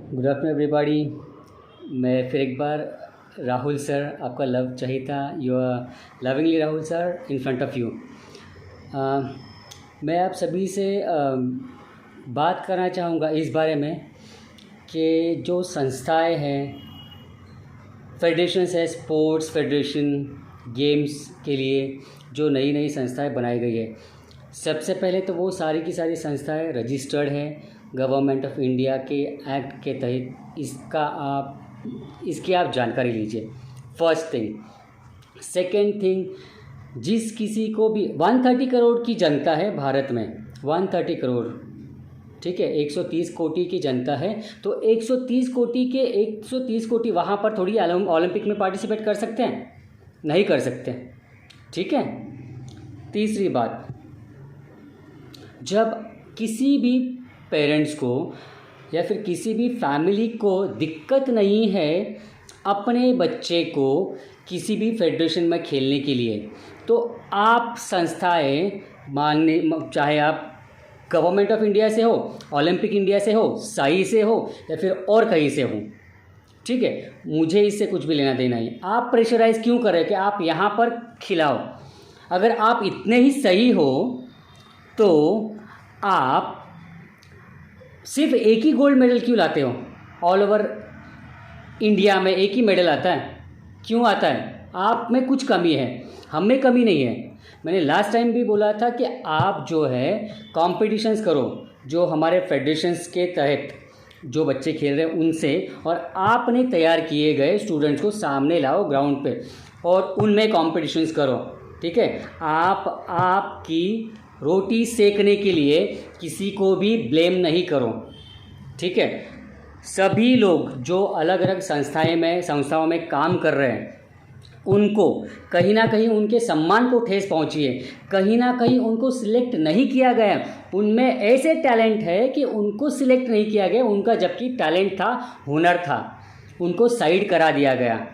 Good afternoon everybody. मैं फिर एक बार राहुल सर, आपका लव चाहिए था। You are lovingly Rahul sir in front of you. मैं आप सभी से बात करना चाहूँगा इस बारे में कि जो संस्थाएं हैं, फेडरेशंस है, स्पोर्ट्स फेडरेशन, गेम्स के लिए जो नई नई संस्थाएं बनाई गई है, सबसे पहले तो वो सारी की सारी संस्थाएं रजिस्टर्ड है गवर्नमेंट ऑफ इंडिया के एक्ट के तहत। इसकी आप जानकारी लीजिए, फर्स्ट थिंग। सेकेंड थिंग, जिस किसी को भी 130 करोड़ की जनता है भारत में, 130 करोड़, ठीक है, 130 कोटि की जनता है, तो 130 कोटि के 130 कोटि वहाँ पर थोड़ी ओलंपिक में पार्टिसिपेट कर सकते हैं? नहीं कर सकते, ठीक है। तीसरी बात, जब किसी भी पेरेंट्स को या फिर किसी भी फैमिली को दिक्कत नहीं है अपने बच्चे को किसी भी फेडरेशन में खेलने के लिए, तो आप संस्थाएं मानने, चाहे आप गवर्नमेंट ऑफ इंडिया से हो, ओलंपिक इंडिया से हो, साई से हो या फिर और कहीं से हो, ठीक है, मुझे इससे कुछ भी लेना देना नहीं। आप प्रेशराइज क्यों कर रहे हो कि आप यहाँ पर खिलाओ? अगर आप इतने ही सही हो तो आप सिर्फ एक ही गोल्ड मेडल क्यों लाते हो? ऑल ओवर इंडिया में एक ही मेडल आता है, क्यों आता है? आप में कुछ कमी है, हम में कमी नहीं है। मैंने लास्ट टाइम भी बोला था कि आप जो है कॉम्पिटिशन्स करो, जो हमारे फेडरेशंस के तहत जो बच्चे खेल रहे हैं उनसे, और आपने तैयार किए गए स्टूडेंट्स को सामने लाओ ग्राउंड पे और उनमें कॉम्पिटिशन्स करो, ठीक है। आपकी रोटी सेकने के लिए किसी को भी ब्लेम नहीं करो, ठीक है। सभी लोग जो अलग अलग संस्थाओं में काम कर रहे हैं, उनको कहीं ना कहीं उनके सम्मान को ठेस पहुंची है। कहीं ना कहीं उनको सिलेक्ट नहीं किया गया, उनमें ऐसे टैलेंट है कि उनको सिलेक्ट नहीं किया गया, उनका जबकि टैलेंट था, हुनर था, उनको साइड करा दिया गया,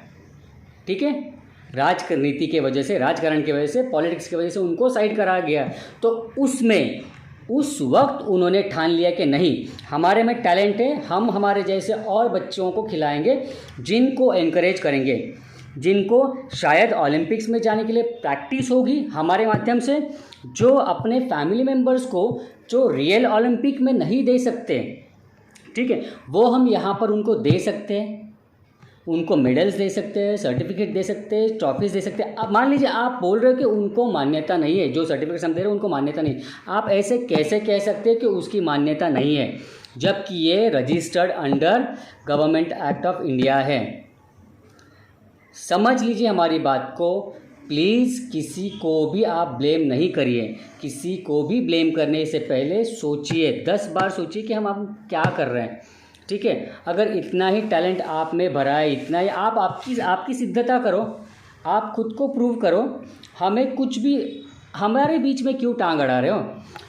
ठीक है। राजनीति के वजह से, राजकारण की वजह से, पॉलिटिक्स की वजह से उनको साइड करा गया। तो उसमें उस वक्त उन्होंने ठान लिया कि नहीं, हमारे में टैलेंट है, हम हमारे जैसे और बच्चों को खिलाएंगे, जिनको एनकरेज करेंगे, जिनको शायद ओलंपिक्स में जाने के लिए प्रैक्टिस होगी हमारे माध्यम से, जो अपने फैमिली मेम्बर्स को जो रियल ओलंपिक में नहीं दे सकते, ठीक है, वो हम यहाँ पर उनको दे सकते हैं, उनको मेडल्स दे सकते हैं, सर्टिफिकेट दे सकते हैं, ट्रॉफीज़ दे सकते हैं। अब मान लीजिए आप बोल रहे हो कि उनको मान्यता नहीं है, जो सर्टिफिकेट्स हम दे रहे हैं उनको मान्यता नहीं। आप ऐसे कैसे कह सकते हैं कि उसकी मान्यता नहीं है, जबकि ये registered under government act of India है? समझ लीजिए हमारी बात को प्लीज़। किसी को भी आप ब्लेम नहीं करिए। किसी को भी ब्लेम करने से पहले सोचिए, 10 बार सोचिए कि हम क्या कर रहे हैं, ठीक है। अगर इतना ही टैलेंट आप में भरा है, इतना ही आपकी सिद्धता करो, आप खुद को प्रूव करो। हमें कुछ भी, हमारे बीच में क्यों टांग अड़ा रहे हो?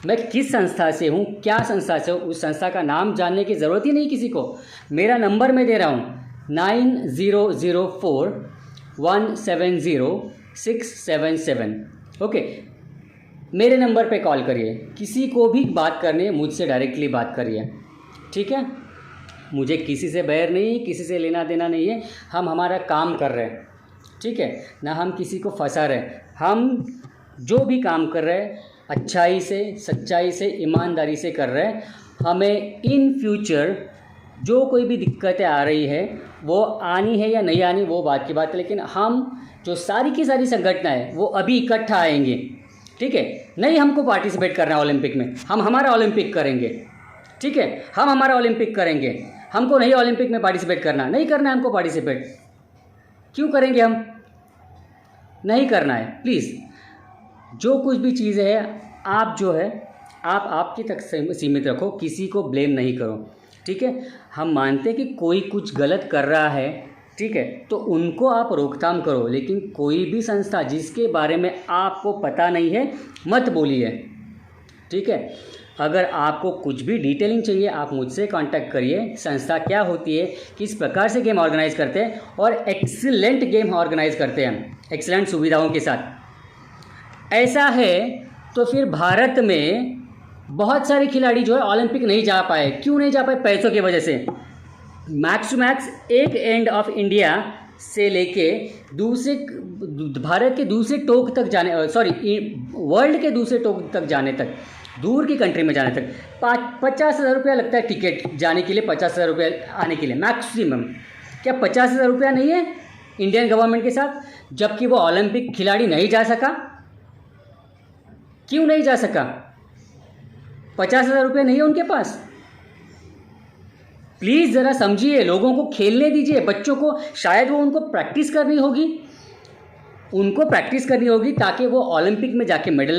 मैं किस संस्था से हूँ, क्या संस्था से हूँ, उस संस्था का नाम जानने की ज़रूरत ही नहीं किसी को। मेरा नंबर मैं दे रहा हूँ 9004170677, ओके। मेरे नंबर पे कॉल करिए, किसी को भी बात करनी है मुझसे डायरेक्टली बात करिए, ठीक है। मुझे किसी से बैर नहीं, किसी से लेना देना नहीं है। हम हमारा काम कर रहे हैं, ठीक है ना, हम किसी को फंसा रहे हैं। हम जो भी काम कर रहे हैं अच्छाई से, सच्चाई से, ईमानदारी से कर रहे हैं। हमें इन फ्यूचर जो कोई भी दिक्कतें आ रही है वो आनी है या नहीं आनी, वो बात की बात है, लेकिन हम जो सारी की सारी संगठनाएँ वो अभी इकट्ठा आएंगे, ठीक है। नहीं हमको पार्टिसिपेट करना है ओलंपिक में, हम हमारा ओलंपिक करेंगे, ठीक है, हम हमारा ओलंपिक करेंगे। हमको नहीं ओलंपिक में पार्टिसिपेट करना, नहीं करना है हमको पार्टिसिपेट। क्यों करेंगे हम? नहीं करना है। प्लीज़, जो कुछ भी चीज़ है आप जो है आप आपकी तक सीमित रखो, किसी को ब्लेम नहीं करो, ठीक है। हम मानते हैं कि कोई कुछ गलत कर रहा है, ठीक है, तो उनको आप रोकथाम करो, लेकिन कोई भी संस्था जिसके बारे में आपको पता नहीं है मत बोलिए, ठीक है। अगर आपको कुछ भी डिटेलिंग चाहिए आप मुझसे कांटेक्ट करिए। संस्था क्या होती है, किस प्रकार से गेम ऑर्गेनाइज करते हैं, और एक्सीलेंट गेम ऑर्गेनाइज करते हैं एक्सीलेंट सुविधाओं के साथ। ऐसा है तो फिर भारत में बहुत सारे खिलाड़ी जो है ओलंपिक नहीं जा पाए। क्यों नहीं जा पाए? पैसों की वजह से। मैक्स टू मैक्स एक एंड ऑफ इंडिया से लेके दूसरे भारत के दूसरे टोक तक जाने, वर्ल्ड के दूसरे टोक तक जाने तक, दूर की कंट्री में जाने तक 50,000 रुपया लगता है टिकट जाने के लिए, 50,000 रुपया आने के लिए मैक्सिमम। क्या 50,000 रुपया नहीं है इंडियन गवर्नमेंट के साथ? जबकि वो ओलंपिक खिलाड़ी नहीं जा सका। क्यों नहीं जा सका? 50,000 रुपये नहीं है उनके पास। प्लीज़ ज़रा समझिए, लोगों को खेलने दीजिए, बच्चों को शायद वो उनको प्रैक्टिस करनी होगी ताकि वो ओलंपिक में जाके मेडल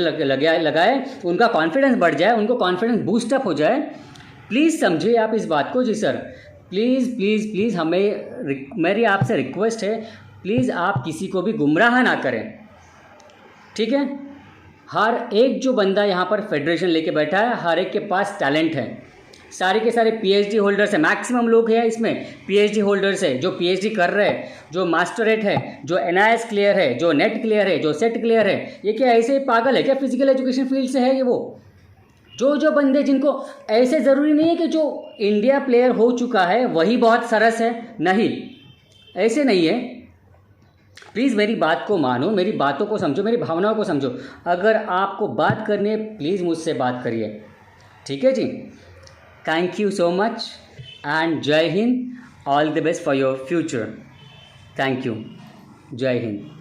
लगाए, उनका कॉन्फिडेंस बढ़ जाए, उनको कॉन्फिडेंस बूस्टअप हो जाए। प्लीज़ समझिए आप इस बात को। जी सर, प्लीज़ प्लीज़ प्लीज़ मेरी आपसे रिक्वेस्ट है, प्लीज़ आप किसी को भी गुमराह ना करें, ठीक है? हर एक जो बंदा यहाँ पर फेडरेशन लेके बैठा है, हर एक के पास टैलेंट है। सारे के सारे पीएचडी होल्डर्स हैं, मैक्सिमम लोग हैं इसमें पीएचडी होल्डर्स है, जो पीएचडी कर रहे हैं, जो मास्टरेट है, जो एनआईएस क्लियर है, जो नेट क्लियर है, जो सेट क्लियर है। ये क्या ऐसे पागल है क्या? फिजिकल एजुकेशन फील्ड से है ये वो जो बंदे, जिनको ऐसे ज़रूरी नहीं है कि जो इंडिया प्लेयर हो चुका है वही बहुत सरस है, नहीं, ऐसे नहीं है। प्लीज़ मेरी बात को मानो, मेरी बातों को समझो, मेरी भावनाओं को समझो। अगर आपको बात करनी है प्लीज़ मुझसे बात करिए, ठीक है जी? Thank you so much and जय हिंद। All the best for your future. Thank you. जय हिंद।